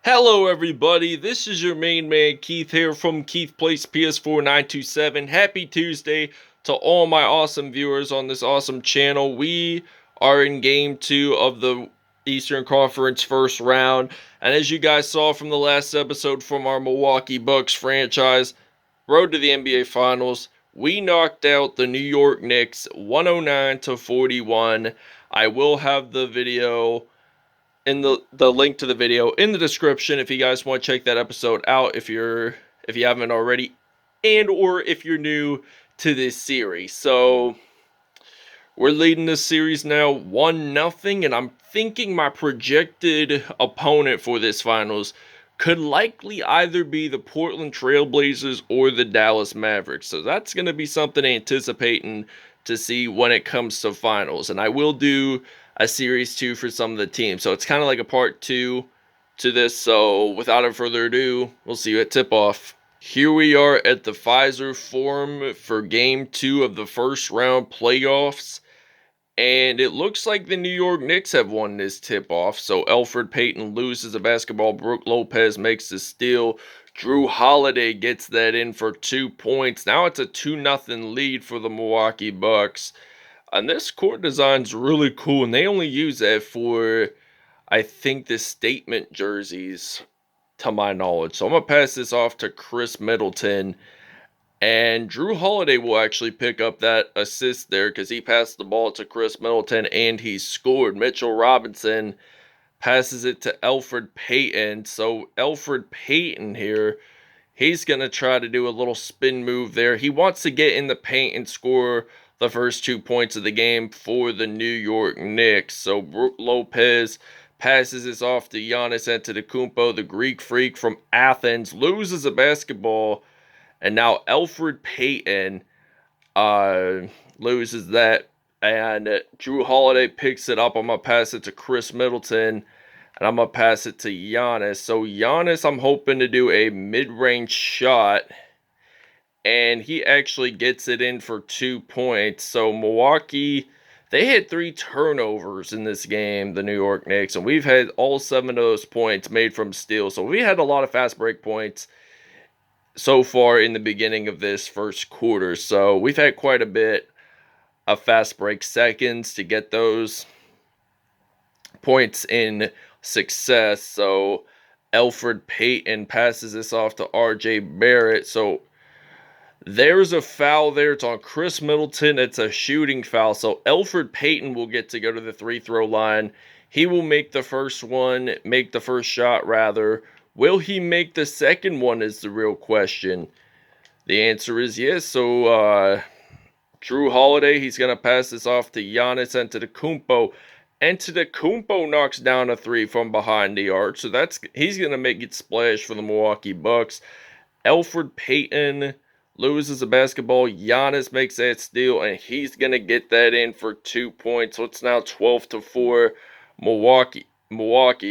Hello everybody, this is your main man Keith here from Keith Plays PS4 927. Happy Tuesday to all my awesome viewers on this awesome channel. We are in game 2 of the Eastern Conference first round, and as you guys saw from the last episode from our Milwaukee Bucks franchise, road to the NBA Finals, we knocked out the New York Knicks 109-41. I will have the video in the link to the video in the description if you guys want to check that episode out if you haven't already, and or if you're new to this series. So we're leading this series now 1-0, and I'm thinking my projected opponent for this finals could likely either be the Portland Trailblazers or the Dallas Mavericks. So that's going to be something anticipating to see when it comes to finals. And I will do a series 2 for some of the teams. So it's kind of like a part 2 to this. So without further ado, we'll see you at tip-off. Here we are at the Pfizer Forum for Game 2 of the first round playoffs. And it looks like the New York Knicks have won this tip-off. So Elfrid Payton loses a basketball. Brook Lopez makes the steal. Drew Holiday gets that in for 2 points. Now it's a 2-0 lead for the Milwaukee Bucks. And this court design's really cool. And they only use that for, I think, the statement jerseys, to my knowledge. So I'm going to pass this off to Chris Middleton. And Drew Holiday will actually pick up that assist there because he passed the ball to Chris Middleton and he scored. Mitchell Robinson passes it to Elfrid Payton. So Elfrid Payton here, he's going to try to do a little spin move there. He wants to get in the paint and score the first 2 points of the game for the New York Knicks. So Brook Lopez passes this off to Giannis Antetokounmpo, the Greek freak from Athens, loses a basketball. And now Elfrid Payton loses that. And Drew Holiday picks it up. I'm going to pass it to Chris Middleton. And I'm going to pass it to Giannis. So Giannis, I'm hoping to do a mid-range shot. And he actually gets it in for 2 points. So Milwaukee, they had 3 turnovers in this game, the New York Knicks. And we've had all 7 of those points made from steals. So we had a lot of fast break points so far in the beginning of this first quarter. So we've had quite a bit of fast break seconds to get those points in success. So Elfrid Payton passes this off to RJ Barrett. So there's a foul there. It's on Chris Middleton. It's a shooting foul. So Elfrid Payton will get to go to the free throw line. He will make the first shot rather. Will he make the second one is the real question. The answer is yes. So, Drew Holiday, he's going to pass this off to Giannis Antetokounmpo. Antetokounmpo knocks down a 3 from behind the arc. So he's going to make it splash for the Milwaukee Bucks. Elfrid Payton loses a basketball. Giannis makes that steal, and he's going to get that in for 2 points. So it's now 12-4 Milwaukee.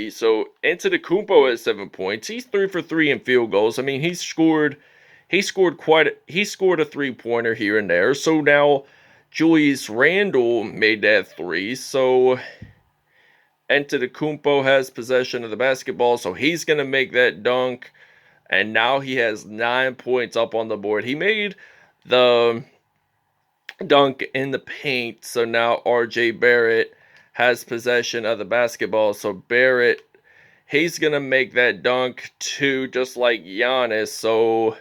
So Antetokounmpo has 7 points. He's 3 for 3 in field goals. I mean, he scored a 3-pointer here and there. So now Julius Randle made that 3. So Antetokounmpo has possession of the basketball. So he's going to make that dunk. And now he has 9 points up on the board. He made the dunk in the paint. So now RJ Barrett has possession of the basketball. So Barrett, he's going to make that dunk too, just like Giannis. So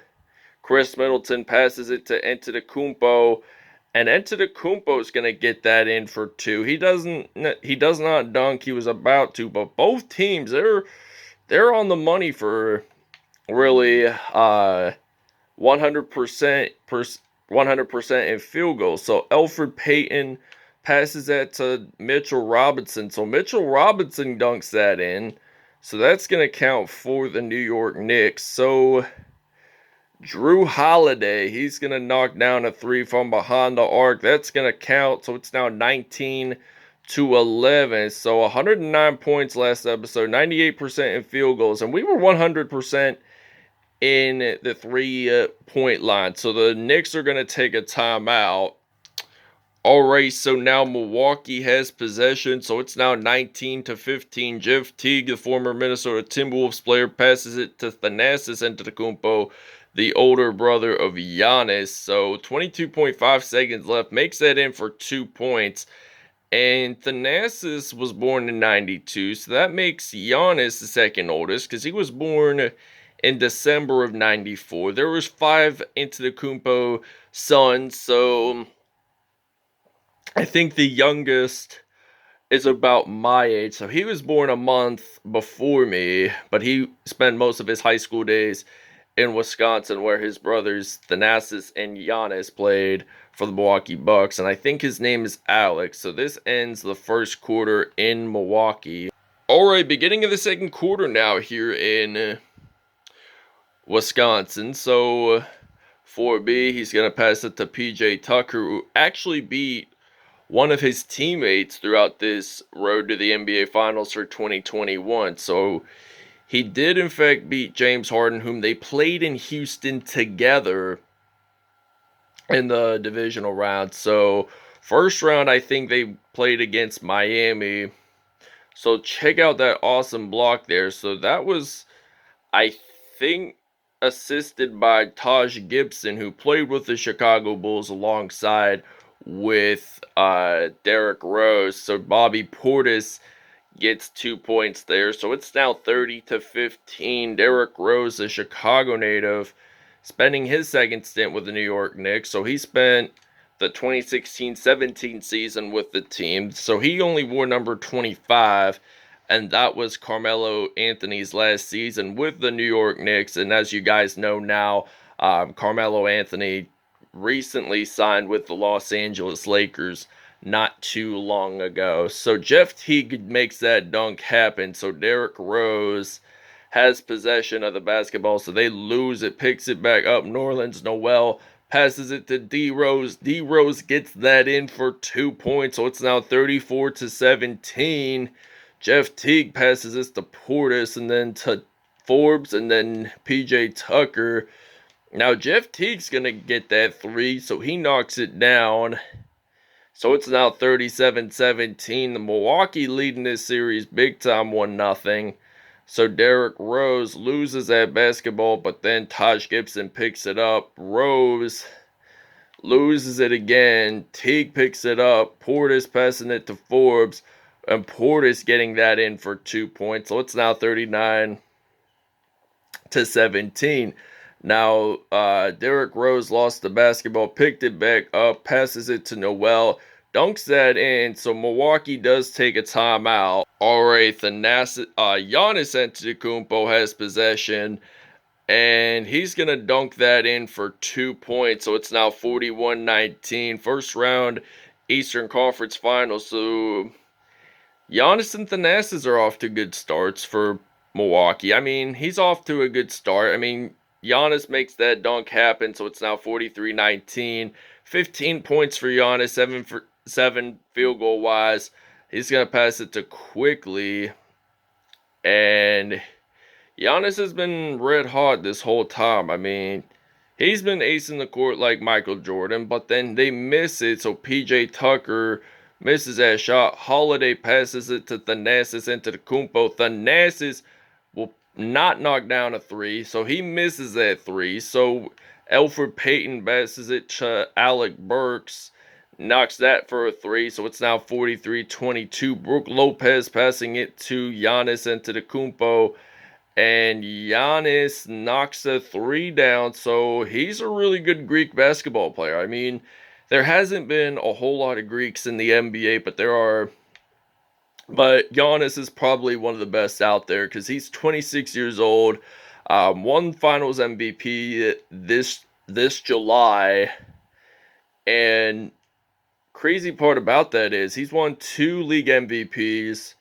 Chris Middleton passes it to Antetokounmpo, and Antetokounmpo is going to get that in for 2. He does not dunk. He was about to, but both teams, they're on the money for really 100% in field goals. So Elfrid Payton passes that to Mitchell Robinson. So Mitchell Robinson dunks that in. So that's going to count for the New York Knicks. So Drew Holiday, he's going to knock down a 3 from behind the arc. That's going to count. So it's now 19-11. So 109 points last episode, 98% in field goals. And we were 100% in the 3-point line. So the Knicks are going to take a timeout. All right, so now Milwaukee has possession, so it's now 19-15. Jeff Teague, the former Minnesota Timberwolves player, passes it to Thanasis Antetokounmpo, the older brother of Giannis. So 22.5 seconds left, makes that in for 2 points. And Thanasis was born in 92, so that makes Giannis the second oldest, because he was born in December of 94. There was 5 Antetokounmpo sons, so I think the youngest is about my age. So he was born a month before me, but he spent most of his high school days in Wisconsin, where his brothers Thanasis and Giannis played for the Milwaukee Bucks. And I think his name is Alex. So this ends the first quarter in Milwaukee. All right, beginning of the second quarter now here in Wisconsin. So 4B, he's going to pass it to PJ Tucker, who actually beat one of his teammates throughout this road to the NBA Finals for 2021. So he did, in fact, beat James Harden, whom they played in Houston together in the divisional round. So first round, I think they played against Miami. So check out that awesome block there. So that was, I think, assisted by Taj Gibson, who played with the Chicago Bulls alongside with Derrick Rose. So Bobby Portis gets 2 points there. So it's now 30-15. Derrick Rose, a Chicago native, spending his second stint with the New York Knicks. So he spent the 2016-17 season with the team. So he only wore number 25. And that was Carmelo Anthony's last season with the New York Knicks. And as you guys know now, Carmelo Anthony recently signed with the Los Angeles Lakers not too long ago. So Jeff Teague makes that dunk happen. So Derrick Rose has possession of the basketball. So they lose it, picks it back up. Nerlens Noel passes it to D Rose. D Rose gets that in for 2 points. So it's now 34-17. Jeff Teague passes this to Portis and then to Forbes and then PJ Tucker. Now Jeff Teague's going to get that 3, so he knocks it down. So it's now 37-17. The Milwaukee leading this series big time 1-0. So Derrick Rose loses that basketball, but then Taj Gibson picks it up. Rose loses it again. Teague picks it up. Portis passing it to Forbes. And Portis getting that in for 2 points. So it's now 39-17. Now, Derrick Rose lost the basketball, picked it back up, passes it to Noel, dunks that in. So Milwaukee does take a timeout. All right, Giannis Antetokounmpo has possession, and he's going to dunk that in for 2 points. So it's now 41-19. First round Eastern Conference Finals. So Giannis and Thanasis are off to good starts for Milwaukee. I mean, he's off to a good start. I mean, Giannis makes that dunk happen, so it's now 43-19. 15 points for Giannis, 7 field goal wise. He's going to pass it to Quickly. And Giannis has been red hot this whole time. I mean, he's been acing the court like Michael Jordan, but then they miss it, so PJ Tucker misses that shot. Holiday passes it to Thanasis Antetokounmpo. Thanasis will not knock down a 3, so he misses that 3. So Elfrid Payton passes it to Alec Burks, knocks that for a 3. So it's now 43-22. Brook Lopez passing it to Giannis Antetokounmpo. And Giannis knocks a 3 down, so he's a really good Greek basketball player. I mean, there hasn't been a whole lot of Greeks in the NBA, but there are. But Giannis is probably one of the best out there because he's 26 years old, won Finals MVP this July, and crazy part about that is he's won 2 league MVPs,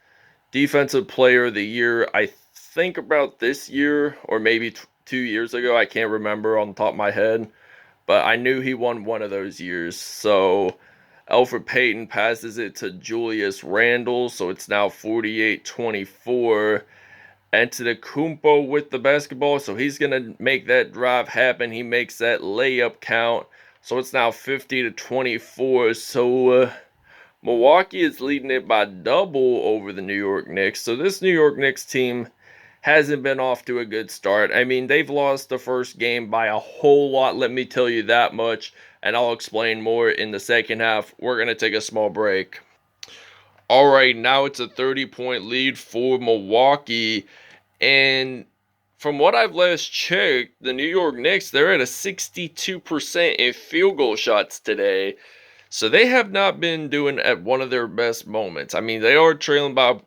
Defensive Player of the Year. I think about this year or maybe 2 years ago. I can't remember on the top of my head. But I knew he won one of those years. So Elfrid Payton passes it to Julius Randle. So it's now 48-24. Antetokounmpo with the basketball. So he's going to make that drive happen. He makes that layup count So it's now 50-24. So Milwaukee is leading it by double over the New York Knicks. So this New York Knicks team hasn't been off to a good start. I mean, they've lost the first game by a whole lot, let me tell you that much. And I'll explain more in the second half. We're going to take a small break. All right, now it's a 30-point lead for Milwaukee. And from what I've last checked, the New York Knicks, they're at a 62% in field goal shots today. So they have not been doing at one of their best moments. I mean, they are trailing by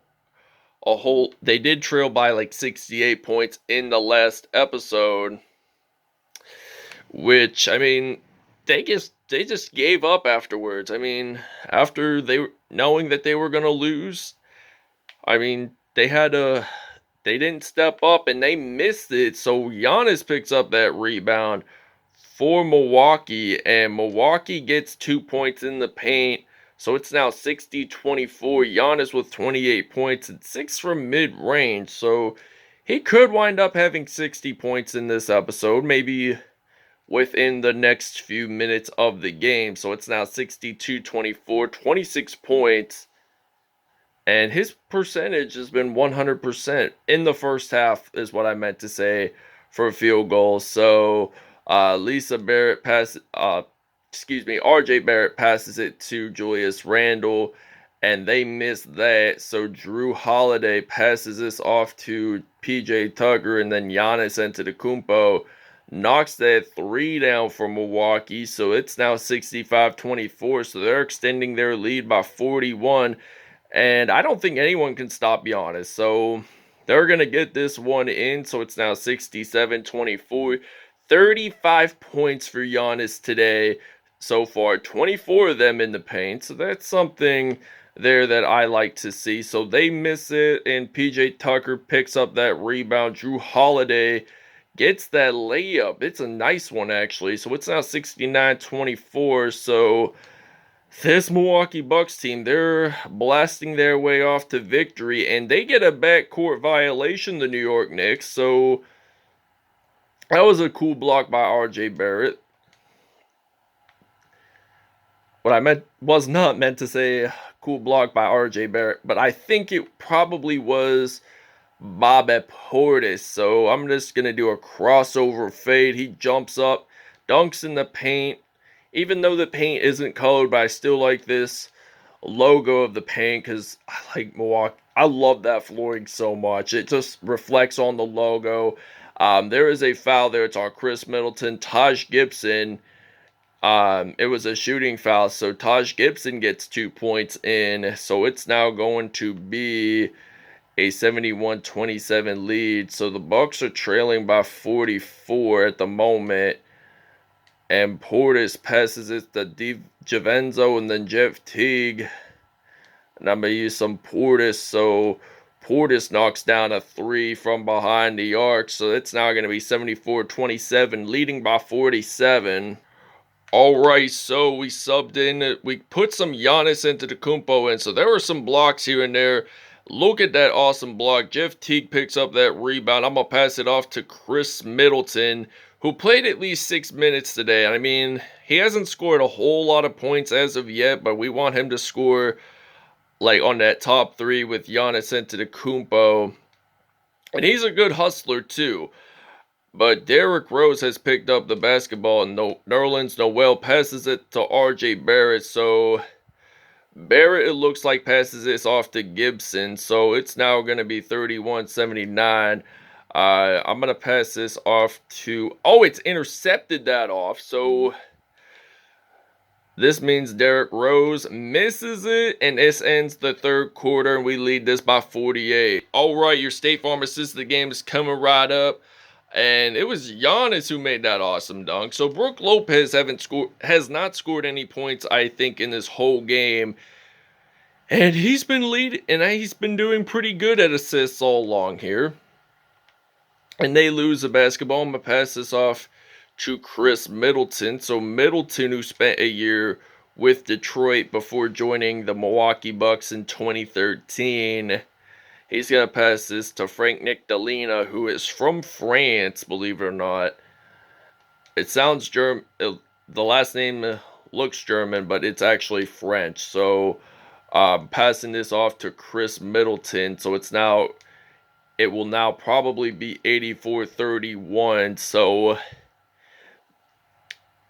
they did trail by like 68 points in the last episode, which, I mean, they just gave up afterwards. I mean, after knowing that they were going to lose, I mean, they didn't step up and they missed it. So Giannis picks up that rebound for Milwaukee, and Milwaukee gets 2 points in the paint. So it's now 60-24. Giannis with 28 points and 6 from mid-range. So he could wind up having 60 points in this episode, maybe within the next few minutes of the game. So it's now 62-24, 26 points. And his percentage has been 100% in the first half, is what I meant to say, for field goals. So RJ Barrett passes it to Julius Randle, and they miss that. So Drew Holiday passes this off to PJ Tucker, and then Giannis Antetokounmpo knocks that three down for Milwaukee. So it's now 65-24. So they're extending their lead by 41. And I don't think anyone can stop Giannis. So they're going to get this one in. So it's now 67-24. 35 points for Giannis today so far. 24 of them in the paint. So that's something there that I like to see. So they miss it. And PJ Tucker picks up that rebound. Drew Holiday gets that layup. It's a nice one, actually. So it's now 69-24. So this Milwaukee Bucks team, they're blasting their way off to victory, and they get a backcourt violation, the New York Knicks. So that was a cool block by RJ Barrett. What I was not meant to say cool block by RJ Barrett, but I think it probably was Bob Portis. So I'm just going to do a crossover fade. He jumps up, dunks in the paint. Even though the paint isn't colored, but I still like this logo of the paint because I like Milwaukee. I love that flooring so much. It just reflects on the logo. There is a foul there. It's on Chris Middleton. Taj Gibson. It was a shooting foul, so Taj Gibson gets 2 points in. So it's now going to be a 71-27 lead. So the Bucks are trailing by 44 at the moment. And Portis passes it to DiVincenzo and then Jeff Teague. And I'm going to use some Portis. So Portis knocks down a three from behind the arc. So it's now going to be 74-27, leading by 47. Alright, so we subbed in. We put some Giannis Antetokounmpo in. So there were some blocks here and there. Look at that awesome block. Jeff Teague picks up that rebound. I'm going to pass it off to Chris Middleton, who played at least 6 minutes today. I mean, he hasn't scored a whole lot of points as of yet, but we want him to score like on that top three with Giannis Antetokounmpo. And he's a good hustler too. But Derrick Rose has picked up the basketball, and Nerlens Noel passes it to RJ Barrett. So Barrett, it looks like, passes this off to Gibson. So it's now going to be 31-79. I'm going to pass this off to... Oh, it's intercepted that off. So this means Derrick Rose misses it. And this ends the third quarter. And we lead this by 48. All right, your State Farm assist of the game is coming right up. And it was Giannis who made that awesome dunk. So Brook Lopez has not scored any points, I think, in this whole game. And he's been leading, and he's been doing pretty good at assists all along here. And they lose the basketball. I'm going to pass this off to Chris Middleton. So Middleton, who spent a year with Detroit before joining the Milwaukee Bucks in 2013. He's going to pass this to Frank Nicolina, who is from France, believe it or not. It sounds German. the last name looks German, but it's actually French. So passing this off to Chris Middleton. So it will now probably be 84-31. So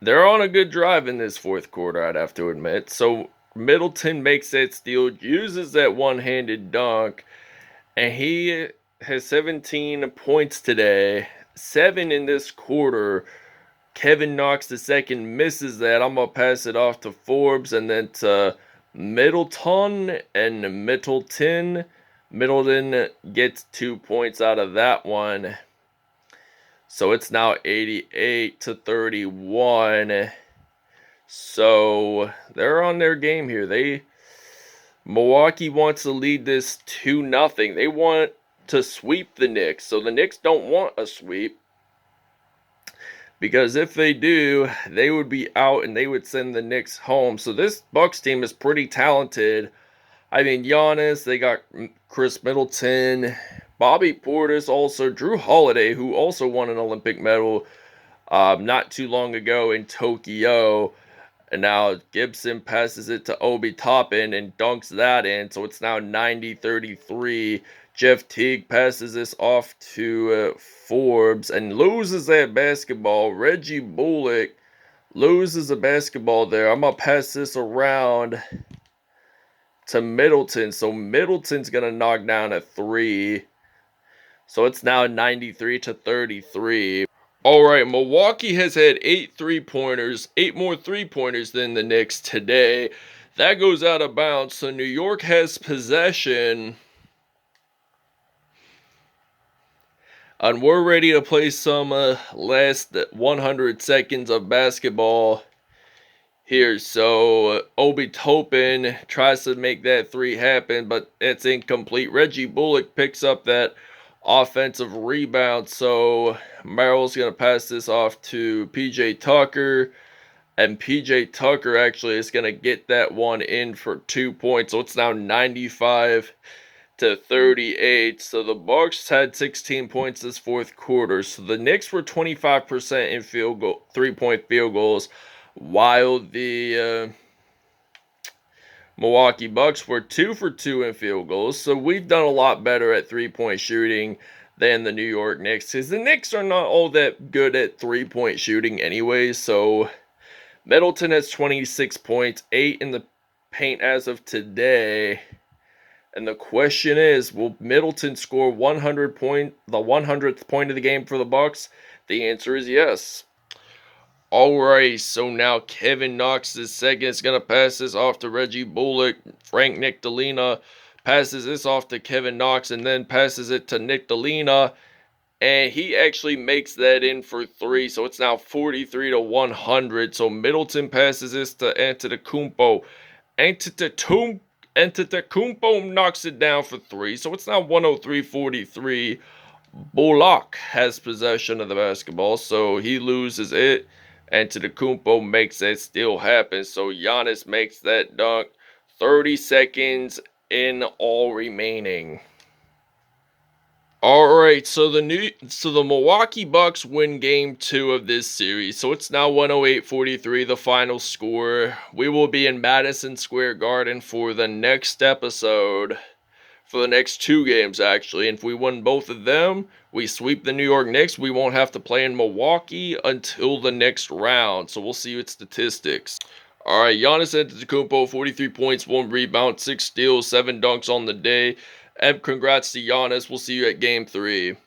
they're on a good drive in this fourth quarter, I'd have to admit. So Middleton makes that steal, uses that one-handed dunk, and he has 17 points today, 7 in this quarter. Kevin Knox II misses that. I'm going to pass it off to Forbes and then to Middleton and Middleton. Middleton gets 2 points out of that one. So it's now 88-31. So they're on their game here. Milwaukee wants to lead this 2-0. They want to sweep the Knicks. So the Knicks don't want a sweep, because if they do, they would be out and they would send the Knicks home. So this Bucks team is pretty talented. I mean, Giannis, they got Chris Middleton, Bobby Portis, also Drew Holiday, who also won an Olympic medal not too long ago in Tokyo. And now Gibson passes it to Obi Toppin and dunks that in. So it's now 90-33. Jeff Teague passes this off to Forbes and loses that basketball. Reggie Bullock loses a basketball there. I'm going to pass this around to Middleton. So Middleton's going to knock down a 3. So it's now 93-33. All right, Milwaukee has had 8 3-pointers, 8 more 3-pointers than the Knicks today. That goes out of bounds. So New York has possession. And we're ready to play some last 100 seconds of basketball here. So Obi Toppin tries to make that 3 happen, but it's incomplete. Reggie Bullock picks up that offensive rebound. So Merrill's going to pass this off to PJ Tucker. And PJ Tucker actually is going to get that one in for 2 points. So it's now 95-38. So the Bucks had 16 points this fourth quarter. So the Knicks were 25% in 3-point field goals, while the Milwaukee Bucks were 2 for 2 in field goals. So we've done a lot better at 3-point shooting than the New York Knicks, because the Knicks are not all that good at 3-point shooting anyway. So Middleton has 26 points, 8 in the paint as of today. And the question is, will Middleton score the 100th point of the game for the Bucks? The answer is yes. Alright, so now Kevin Knox II is going to pass this off to Reggie Bullock. Frank Nicolina passes this off to Kevin Knox and then passes it to Nicolina. And he actually makes that in for 3. So it's now 43-100. So Middleton passes this to Antetokounmpo. Antetokounmpo knocks it down for 3. So it's now 103-43. Bullock has possession of the basketball, so he loses it. Antetokounmpo makes that steal happen. So Giannis makes that dunk. 30 seconds in all remaining. Alright, so the Milwaukee Bucks win game 2 of this series. So it's now 108-43, the final score. We will be in Madison Square Garden for the next episode. For the next 2 games, actually. And if we win both of them, we sweep the New York Knicks. We won't have to play in Milwaukee until the next round. So we'll see with statistics. Alright, Giannis Antetokounmpo, 43 points, 1 rebound, 6 steals, 7 dunks on the day. And congrats to Giannis. We'll see you at game 3.